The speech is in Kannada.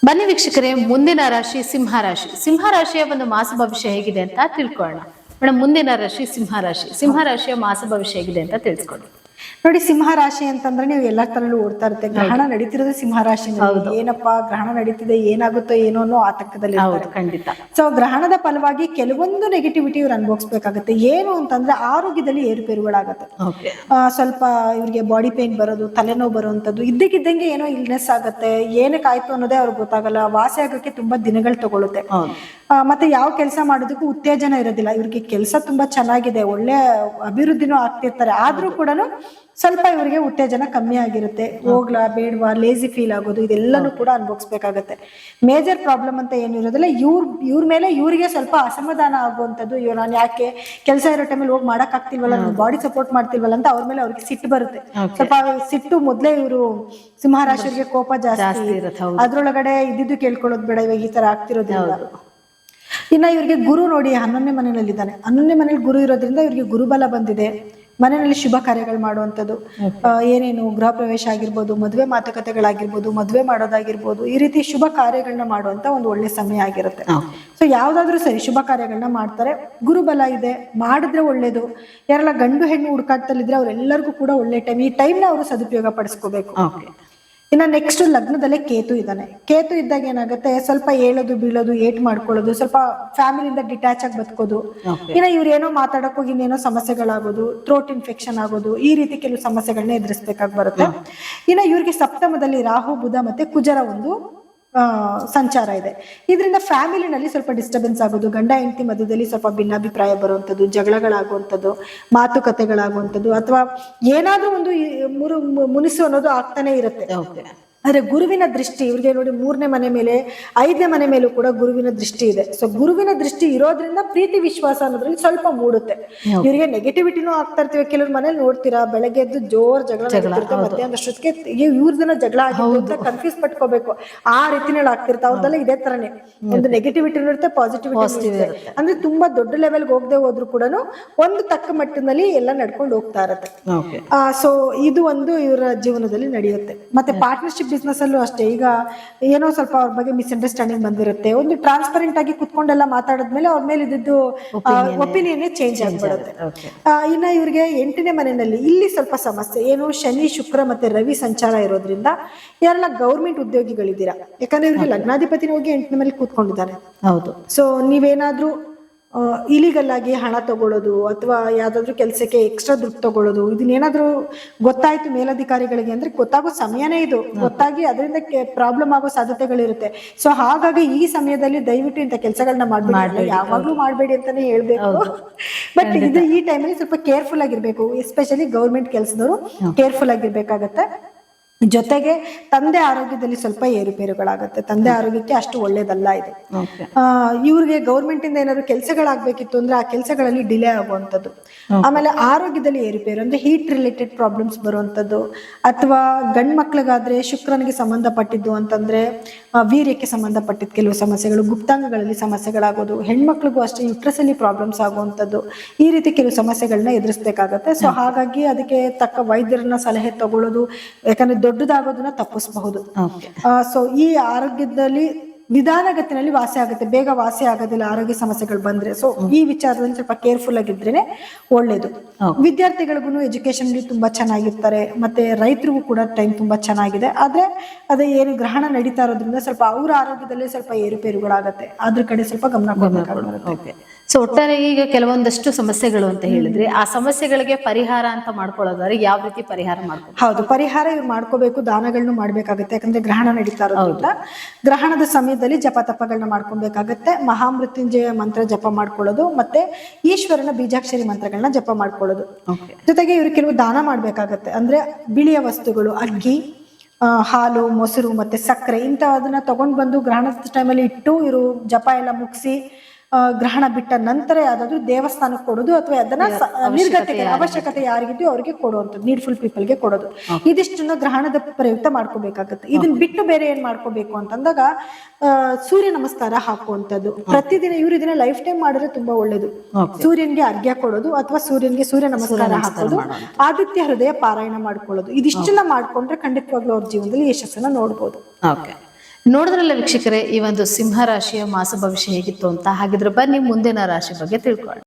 ಬನ್ನಿ ವೀಕ್ಷಕರೇ, ಮುಂದಿನ ರಾಶಿ ಸಿಂಹರಾಶಿ. ಸಿಂಹರಾಶಿಯ ಒಂದು ಮಾಸ ಭವಿಷ್ಯ ಹೇಗಿದೆ ಅಂತ ತಿಳ್ಕೊಳ್ಳೋಣ. ಮೇಡಮ್, ಮುಂದಿನ ರಾಶಿ ಸಿಂಹರಾಶಿ. ಸಿಂಹರಾಶಿಯ ಮಾಸ ಭವಿಷ್ಯ ಹೇಗಿದೆ ಅಂತ ತಿಳಿಸ್ಕೊಡಿ. ನೋಡಿ, ಸಿಂಹರಾಶಿ ಅಂತಂದ್ರೆ ನೀವು ಎಲ್ಲಾ ತರಲ್ಲೂ ಓಡ್ತಾ ಇರುತ್ತೆ. ಗ್ರಹಣ ನಡೀತಿರೋದು ಸಿಂಹರಾಶಿ. ಏನಪ್ಪಾ ಗ್ರಹಣ ನಡೀತಿದೆ, ಏನಾಗುತ್ತೋ ಏನೋ ಅನ್ನೋ ಆತಂಕದಲ್ಲಿ ಖಂಡಿತ. ಸೊ ಗ್ರಹಣದ ಫಲವಾಗಿ ಕೆಲವೊಂದು ನೆಗೆಟಿವಿಟಿ ಇವ್ರು ಅನುಭವಿಸ್ಬೇಕಾಗತ್ತೆ. ಏನು ಅಂತಂದ್ರೆ ಆರೋಗ್ಯದಲ್ಲಿ ಏರುಪೇರುಗಳಾಗತ್ತೆ. ಸ್ವಲ್ಪ ಇವ್ರಿಗೆ ಬಾಡಿ ಪೇನ್ ಬರೋದು, ತಲೆನೋವು ಬರುವಂತದ್ದು, ಇದ್ದಕ್ಕಿದ್ದಂಗೆ ಏನೋ ಇಲ್ನೆಸ್ ಆಗತ್ತೆ. ಏನಕ್ಕೆ ಆಯ್ತು ಅನ್ನೋದೇ ಅವ್ರಿಗೆ ಗೊತ್ತಾಗಲ್ಲ. ವಾಸಿ ಆಗೋಕೆ ತುಂಬಾ ದಿನಗಳು ತಗೊಳುತ್ತೆ. ಮತ್ತೆ ಯಾವ ಕೆಲಸ ಮಾಡೋದಕ್ಕೂ ಉತ್ತೇಜನ ಇರೋದಿಲ್ಲ. ಇವ್ರಿಗೆ ಕೆಲಸ ತುಂಬಾ ಚೆನ್ನಾಗಿದೆ, ಒಳ್ಳೆ ಅಭಿವೃದ್ಧಿನೂ ಆಗ್ತಿರ್ತಾರೆ. ಆದ್ರೂ ಕೂಡ ಸ್ವಲ್ಪ ಇವರಿಗೆ ಉತ್ತೇಜನ ಕಮ್ಮಿ ಆಗಿರುತ್ತೆ. ಹೋಗ್ಲಾ ಬೇಡವಾ, ಲೇಜಿ ಫೀಲ್ ಆಗೋದು, ಇದೆಲ್ಲನೂ ಕೂಡ ಅನುಭವಿಸ್ಬೇಕಾಗತ್ತೆ. ಮೇಜರ್ ಪ್ರಾಬ್ಲಮ್ ಅಂತ ಏನು ಇರೋದಿಲ್ಲ. ಇವ್ರ ಮೇಲೆ ಇವರಿಗೆ ಸ್ವಲ್ಪ ಅಸಮಾಧಾನ ಆಗುವಂಥದ್ದು. ಇವ್ ನಾನು ಯಾಕೆ ಕೆಲಸ ಇರೋ ಟೈಮಲ್ಲಿ ಹೋಗಿ ಮಾಡಕ್ ಆಗ್ತಿಲ್ವಲ್ಲ, ನನ್ನ ಬಾಡಿ ಸಪೋರ್ಟ್ ಮಾಡ್ತಿಲ್ವಲ್ಲ ಅಂತ ಅವ್ರ ಮೇಲೆ ಅವ್ರಿಗೆ ಸಿಟ್ಟು ಬರುತ್ತೆ. ಸ್ವಲ್ಪ ಸಿಟ್ಟು ಮೊದ್ಲೇ ಇವರು ಸಿಂಹರಾಶಿಯವರಿಗೆ ಕೋಪ ಜಾಸ್ತಿ. ಅದ್ರೊಳಗಡೆ ಇದ್ದಿದ್ದು ಕೇಳ್ಕೊಳ್ಳೋದು ಬೇಡ, ಇವಾಗ ಈ ತರ ಆಗ್ತಿರೋದ್ರಿಂದ. ಇನ್ನ ಇವ್ರಿಗೆ ಗುರು ನೋಡಿ 11ನೇ ಮನೆಯಲ್ಲಿ ಇದ್ದಾನೆ. 11ನೇ ಮನೇಲಿ ಗುರು ಇರೋದ್ರಿಂದ ಇವ್ರಿಗೆ ಗುರುಬಲ ಬಂದಿದೆ. ಮನೆಯಲ್ಲಿ ಶುಭ ಕಾರ್ಯಗಳು ಮಾಡುವಂಥದ್ದು, ಏನೇನು ಗೃಹ ಪ್ರವೇಶ ಆಗಿರ್ಬೋದು, ಮದುವೆ ಮಾತುಕತೆಗಳಾಗಿರ್ಬೋದು, ಮದುವೆ ಮಾಡೋದಾಗಿರ್ಬೋದು, ಈ ರೀತಿ ಶುಭ ಕಾರ್ಯಗಳನ್ನ ಮಾಡುವಂತ ಒಂದು ಒಳ್ಳೆ ಸಮಯ ಆಗಿರುತ್ತೆ. ಸೊ ಯಾವ್ದಾದ್ರು ಸರಿ ಶುಭ ಕಾರ್ಯಗಳನ್ನ ಮಾಡ್ತಾರೆ. ಗುರುಬಲ ಇದೆ, ಮಾಡಿದ್ರೆ ಒಳ್ಳೇದು. ಯಾರೆಲ್ಲ ಗಂಡು ಹೆಣ್ಣು ಹುಡುಕಾಟದಲ್ಲಿದ್ರೆ ಅವ್ರೆಲ್ಲರಿಗೂ ಕೂಡ ಒಳ್ಳೆ ಟೈಮ್. ಈ ಟೈಮ್ನ ಅವರು ಸದುಪಯೋಗ ಪಡಿಸ್ಕೋಬೇಕು. ಇನ್ನ ನೆಕ್ಸ್ಟ್ ಲಗ್ನದಲ್ಲೇ ಕೇತು ಇದ್ದಾನೆ. ಕೇತು ಇದ್ದಾಗ ಏನಾಗುತ್ತೆ, ಸ್ವಲ್ಪ ಏಳೋದು ಬೀಳೋದು, ಏಟ್ ಮಾಡ್ಕೊಳ್ಳೋದು, ಸ್ವಲ್ಪ ಫ್ಯಾಮಿಲಿಯಿಂದ ಡಿಟ್ಯಾಚ್ ಆಗಿ ಬದುಕೋದು. ಇನ್ನ ಇವ್ರು ಏನೋ ಮಾತಾಡಕ್ ಹೋಗಿ ಇನ್ನೇನೋ ಸಮಸ್ಯೆಗಳಾಗೋದು, ಥ್ರೋಟ್ ಇನ್ಫೆಕ್ಷನ್ ಆಗೋದು, ಈ ರೀತಿ ಕೆಲವು ಸಮಸ್ಯೆಗಳನ್ನ ಎದುರಿಸ್ಬೇಕಾಗಿ ಬರುತ್ತೆ. ಇನ್ನ ಇವ್ರಿಗೆ ಸಪ್ತಮದಲ್ಲಿ ರಾಹು, ಬುಧ ಮತ್ತೆ ಕುಜರ ಒಂದು ಸಂಚಾರ ಇದೆ. ಇದರಿಂದ ಫ್ಯಾಮಿಲಿನಲ್ಲಿ ಸ್ವಲ್ಪ ಡಿಸ್ಟರ್ಬೆನ್ಸ್ ಆಗೋದು, ಗಂಡ ಹೆಂಡತಿ ಮಧ್ಯದಲ್ಲಿ ಸ್ವಲ್ಪ ಭಿನ್ನಾಭಿಪ್ರಾಯ ಬರುವಂಥದ್ದು, ಜಗಳಗಳಾಗುವಂಥದ್ದು, ಮಾತುಕತೆಗಳಾಗುವಂಥದ್ದು, ಅಥವಾ ಏನಾದ್ರೂ ಒಂದು ಮುನಿಸು ಅನ್ನೋದು ಆಗ್ತಾನೆ ಇರುತ್ತೆ. ಆದ್ರೆ ಗುರುವಿನ ದೃಷ್ಟಿ ಇವ್ರಿಗೆ ನೋಡಿ 3ನೇ ಮನೆ ಮೇಲೆ 5ನೇ ಮನೆ ಮೇಲೂ ಕೂಡ ಗುರುವಿನ ದೃಷ್ಟಿ ಇದೆ. ಸೊ ಗುರುವಿನ ದೃಷ್ಟಿ ಇರೋದ್ರಿಂದ ಪ್ರೀತಿ ವಿಶ್ವಾಸ ಅನ್ನೋದ್ರಲ್ಲಿ ಸ್ವಲ್ಪ ಮೂಡುತ್ತೆ. ಇವ್ರಿಗೆ ನೆಗೆಟಿವಿಟಿನೂ ಆಗ್ತಾ ಇರ್ತೀವಿ. ಕೆಲವ್ರ ಮನೇಲಿ ನೋಡ್ತೀರಾ, ಬೆಳಗ್ಗೆ ಎದ್ದು ಜೋರ್ ಜಗಳ ಆಗ್ತಿರುತ್ತೆ, ಮಧ್ಯಾಹ್ನ ಅಷ್ಟೊತ್ತಿಗೆ ಇವ್ರದನ್ನ ಜಗಳ ಆಗಿತ್ತು ಅಂತ ಕನ್ಫ್ಯೂಸ್ ಪಟ್ಕೋಬೇಕು. ಆ ರೀತಿನಲ್ಲಿ ಆಗ್ತಿರ್ತಾ. ಅವ್ರದೆಲ್ಲ ಇದೇ ತರನೇ, ಒಂದು ನೆಗೆಟಿವಿಟಿ ಇರುತ್ತೆ, ಪಾಸಿಟಿವಿಟಿ ಇರುತ್ತೆ. ಅಂದ್ರೆ ತುಂಬಾ ದೊಡ್ಡ ಲೆವೆಲ್ಗೆ ಹೋಗದೆ ಹೋದ್ರು ಕೂಡ ಒಂದು ತಕ್ಕ ಮಟ್ಟದಲ್ಲಿ ಎಲ್ಲ ನಡ್ಕೊಂಡು ಹೋಗ್ತಾ ಇರತ್ತೆ. ಸೊ ಇದು ಒಂದು ಇವರ ಜೀವನದಲ್ಲಿ ನಡೆಯುತ್ತೆ. ಮತ್ತೆ ಪಾರ್ಟ್ನರ್ಶಿಪ್ ಬಿಸ್ನೆಸ್ ಅಲ್ಲೂ ಅಷ್ಟೇ. ಈಗ ಏನೋ ಸ್ವಲ್ಪ ಅವ್ರ ಬಗ್ಗೆ ಮಿಸ್ಅಂಡರ್ಸ್ಟ್ಯಾಂಡಿಂಗ್ ಬಂದಿರುತ್ತೆ. ಒಂದು ಟ್ರಾನ್ಸ್ಪರೆಂಟ್ ಆಗಿ ಕುತ್ಕೊಂಡೆಲ್ಲ ಮಾತಾಡಿದ್ಮೇಲೆ ಅವ್ರ ಮೇಲೆ ಇದ್ದಿದ್ದು ಒಪಿನಿಯನ್ ಚೇಂಜ್ ಆಗ್ಬಿಡುತ್ತೆ. ಇನ್ನ ಇವ್ರಿಗೆ 8ನೇ ಮನೆಯಲ್ಲಿ ಇಲ್ಲಿ ಸ್ವಲ್ಪ ಸಮಸ್ಯೆ ಏನು, ಶನಿ, ಶುಕ್ರ ಮತ್ತೆ ರವಿ ಸಂಚಾರ ಇರೋದ್ರಿಂದ ಯಾರೆಲ್ಲ ಗೌರ್ಮೆಂಟ್ ಉದ್ಯೋಗಿಗಳಿದ್ದೀರಾ, ಯಾಕಂದ್ರೆ ಇವ್ರಿಗೆ ಲಗ್ನಾಧಿಪತಿನ ಹೋಗಿ 8ನೇ ಮನೇಲಿ ಕೂತ್ಕೊಂಡಿದ್ದಾರೆ. ಹೌದು. ಸೊ ನೀವೇನಾದ್ರೂ ಇಲಿಗಲ್ ಆಗಿ ಹಣ ತಗೊಳ್ಳೋದು, ಅಥವಾ ಯಾವ್ದಾದ್ರು ಕೆಲಸಕ್ಕೆ ಎಕ್ಸ್ಟ್ರಾ ದುಡ್ಡು ತಗೊಳ್ಳೋದು, ಇದನ್ನೇನಾದ್ರೂ ಗೊತ್ತಾಯ್ತು ಮೇಲಧಿಕಾರಿಗಳಿಗೆ ಅಂದ್ರೆ ಗೊತ್ತಾಗೋ ಸಮಯನೇ ಇದು. ಗೊತ್ತಾಗಿ ಅದರಿಂದ ಪ್ರಾಬ್ಲಮ್ ಆಗೋ ಸಾಧ್ಯತೆಗಳಿರುತ್ತೆ. ಸೊ ಹಾಗಾಗಿ ಈ ಸಮಯದಲ್ಲಿ ದಯವಿಟ್ಟು ಇಂಥ ಕೆಲಸಗಳನ್ನ ಮಾಡ್ಬೇಡಿ, ಯಾವಾಗ್ಲೂ ಮಾಡ್ಬೇಡಿ ಅಂತಾನೆ ಹೇಳ್ಬೇಕು. ಬಟ್ ಇದು ಈ ಟೈಮಲ್ಲಿ ಸ್ವಲ್ಪ ಕೇರ್ಫುಲ್ ಆಗಿರ್ಬೇಕು. ಎಸ್ಪೆಷಲಿ ಗೌರ್ಮೆಂಟ್ ಕೆಲಸದವರು ಕೇರ್ಫುಲ್ ಆಗಿರ್ಬೇಕಾಗತ್ತೆ. ಜೊತೆಗೆ ತಂದೆ ಆರೋಗ್ಯದಲ್ಲಿ ಸ್ವಲ್ಪ ಏರುಪೇರುಗಳಾಗತ್ತೆ. ತಂದೆ ಆರೋಗ್ಯಕ್ಕೆ ಅಷ್ಟು ಒಳ್ಳೇದಲ್ಲ ಇದು. ಇವ್ರಿಗೆ ಗೌರ್ಮೆಂಟ್ ಇಂದ ಏನಾದ್ರು ಕೆಲಸಗಳಾಗ್ಬೇಕಿತ್ತು ಅಂದ್ರೆ ಆ ಕೆಲಸಗಳಲ್ಲಿ ಡಿಲೇ ಆಗುವಂಥದ್ದು. ಆಮೇಲೆ ಆರೋಗ್ಯದಲ್ಲಿ ಏರುಪೇರು ಅಂದ್ರೆ ಹೀಟ್ ರಿಲೇಟೆಡ್ ಪ್ರಾಬ್ಲಮ್ಸ್ ಬರುವಂಥದ್ದು, ಅಥವಾ ಗಂಡ್ ಮಕ್ಳಿಗಾದ್ರೆ ಶುಕ್ರನಿಗೆ ಸಂಬಂಧಪಟ್ಟಿದ್ದು ಅಂತಂದ್ರೆ ವೀರ್ಯಕ್ಕೆ ಸಂಬಂಧಪಟ್ಟಿದ್ದ ಕೆಲವು ಸಮಸ್ಯೆಗಳು, ಗುಪ್ತಾಂಗಗಳಲ್ಲಿ ಸಮಸ್ಯೆಗಳಾಗೋದು, ಹೆಣ್ಮಕ್ಳಿಗೂ ಅಷ್ಟೇ ಯುಟ್ರಸ್ ಅಲ್ಲಿ ಪ್ರಾಬ್ಲಮ್ಸ್ ಆಗುವಂಥದ್ದು, ಈ ರೀತಿ ಕೆಲವು ಸಮಸ್ಯೆಗಳನ್ನ ಎದುರಿಸ್ಬೇಕಾಗತ್ತೆ. ಸೊ ಹಾಗಾಗಿ ಅದಕ್ಕೆ ತಕ್ಕ ವೈದ್ಯರನ್ನ ಸಲಹೆ ತಗೊಳ್ಳೋದು, ಯಾಕಂದ್ರೆ ದೊಡ್ಡದಾಗೋದನ್ನ ತಪ್ಪಿಸಬಹುದು. ಸೊ ಈ ಆರೋಗ್ಯದಲ್ಲಿ ನಿಧಾನಗತಿನಲ್ಲಿ ವಾಸಿ ಆಗುತ್ತೆ, ಬೇಗ ವಾಸಿ ಆಗೋದಿಲ್ಲ ಆರೋಗ್ಯ ಸಮಸ್ಯೆಗಳು ಬಂದ್ರೆ. ಸೊ ಈ ವಿಚಾರದಲ್ಲಿ ಸ್ವಲ್ಪ ಕೇರ್ಫುಲ್ ಆಗಿದ್ರೇನೆ ಒಳ್ಳೇದು. ವಿದ್ಯಾರ್ಥಿಗಳಿಗೂ ಎಜುಕೇಶನ್ ತುಂಬಾ ಚೆನ್ನಾಗಿರ್ತಾರೆ. ಮತ್ತೆ ರೈತರಿಗೂ ಕೂಡ ಟೈಮ್ ತುಂಬಾ ಚೆನ್ನಾಗಿದೆ. ಆದ್ರೆ ಅದೇ ಏನು ಗ್ರಹಣ ನಡೀತಾ ಇರೋದ್ರಿಂದ ಸ್ವಲ್ಪ ಅವ್ರ ಆರೋಗ್ಯದಲ್ಲಿ ಸ್ವಲ್ಪ ಏರುಪೇರುಗಳಾಗತ್ತೆ. ಅದ್ರ ಕಡೆ ಸ್ವಲ್ಪ ಗಮನ ಕೊಡಬೇಕಾಗುತ್ತೆ. ಸೊ ಒಟ್ಟಾರೆ ಈಗ ಕೆಲವೊಂದಷ್ಟು ಸಮಸ್ಯೆಗಳು ಅಂತ ಹೇಳಿದ್ರೆ, ಆ ಸಮಸ್ಯೆಗಳಿಗೆ ಪರಿಹಾರ ಅಂತ ಮಾಡ್ಕೊಳ್ಳೋದಾದ್ರೆ ಯಾವ ರೀತಿ ಪರಿಹಾರ ಮಾಡ್ಕೊಳ್ಳೋದು? ಹೌದು, ಪರಿಹಾರ ಇವ್ರು ಮಾಡ್ಕೋಬೇಕು, ದಾನಗಳನ್ನ ಮಾಡ್ಬೇಕಾಗತ್ತೆ. ಯಾಕಂದ್ರೆ ಗ್ರಹಣ ನಡೀತಾ ಇರೋದ್ರಿಂದ ಗ್ರಹಣದ ಸಮಯದಲ್ಲಿ ಜಪ ತಪಗಳನ್ನ ಮಾಡ್ಕೊಬೇಕಾಗತ್ತೆ. ಮಹಾಮೃತ್ಯುಂಜಯ ಮಂತ್ರ ಜಪ ಮಾಡ್ಕೊಳ್ಳೋದು, ಮತ್ತೆ ಈಶ್ವರನ ಬೀಜಾಕ್ಷರಿ ಮಂತ್ರಗಳನ್ನ ಜಪ ಮಾಡ್ಕೊಳ್ಳೋದು. ಜೊತೆಗೆ ಇವ್ರು ಕೆಲವು ದಾನ ಮಾಡ್ಬೇಕಾಗತ್ತೆ. ಅಂದ್ರೆ ಬಿಳಿಯ ವಸ್ತುಗಳು, ಅಕ್ಕಿ, ಹಾಲು, ಮೊಸರು ಮತ್ತೆ ಸಕ್ಕರೆ ಇಂಥದನ್ನ ತಗೊಂಡ್ ಬಂದು ಗ್ರಹಣದ ಟೈಮಲ್ಲಿ ಇಟ್ಟು ಇವರು ಜಪ ಎಲ್ಲ ಮುಗಿಸಿ ಗ್ರಹಣ ಬಿಟ್ಟ ನಂತರ ಯಾವ್ದಾದ್ರು ದೇವಸ್ಥಾನಕ್ಕೆ ಕೊಡೋದು, ಅಥವಾ ಅದನ್ನ ನಿರ್ಗತಿಗೆ ಅವಶ್ಯಕತೆ ಯಾರಿಗಿದೆಯೋ ಅವ್ರಿಗೆ ಕೊಡುವಂಥದ್ದು, ನೀಡ್ಫುಲ್ ಪೀಪಲ್ಗೆ ಕೊಡೋದು. ಇದಿಷ್ಟನ್ನ ಗ್ರಹಣದ ಪ್ರಯುಕ್ತ ಮಾಡ್ಕೋಬೇಕಾಗತ್ತೆ. ಇದನ್ನ ಬಿಟ್ಟು ಬೇರೆ ಏನ್ ಮಾಡ್ಕೋಬೇಕು ಅಂತಂದಾಗ ಸೂರ್ಯ ನಮಸ್ಕಾರ ಹಾಕುವಂಥದ್ದು ಪ್ರತಿದಿನ. ಇವ್ರು ಇದನ್ನ ಲೈಫ್ ಟೈಮ್ ಮಾಡಿದ್ರೆ ತುಂಬಾ ಒಳ್ಳೇದು. ಸೂರ್ಯನ್ಗೆ ಅರ್ಘ್ಯ ಕೊಡೋದು, ಅಥವಾ ಸೂರ್ಯನ್ಗೆ ಸೂರ್ಯ ನಮಸ್ಕಾರ ಹಾಕೋದು, ಆದಿತ್ಯ ಹೃದಯ ಪಾರಾಯಣ ಮಾಡ್ಕೊಳ್ಳೋದು, ಇದಿಷ್ಟನ್ನ ಮಾಡ್ಕೊಂಡ್ರೆ ಖಂಡಿತವಾಗ್ಲೂ ಅವ್ರ ಜೀವನದಲ್ಲಿ ಯಶಸ್ಸನ್ನ ನೋಡ್ಬೋದು. ನೋಡಿದ್ರಲ್ಲ ವೀಕ್ಷಕರೇ, ಈ ಒಂದು ಸಿಂಹ ರಾಶಿಯ ಮಾಸ ಭವಿಷ್ಯ ಹೇಗಿತ್ತು ಅಂತ. ಹಾಗಿದ್ರೆ ಬನ್ನಿ ಮುಂದಿನ ರಾಶಿ ಬಗ್ಗೆ ತಿಳ್ಕೊಳ್ಳೋಣ.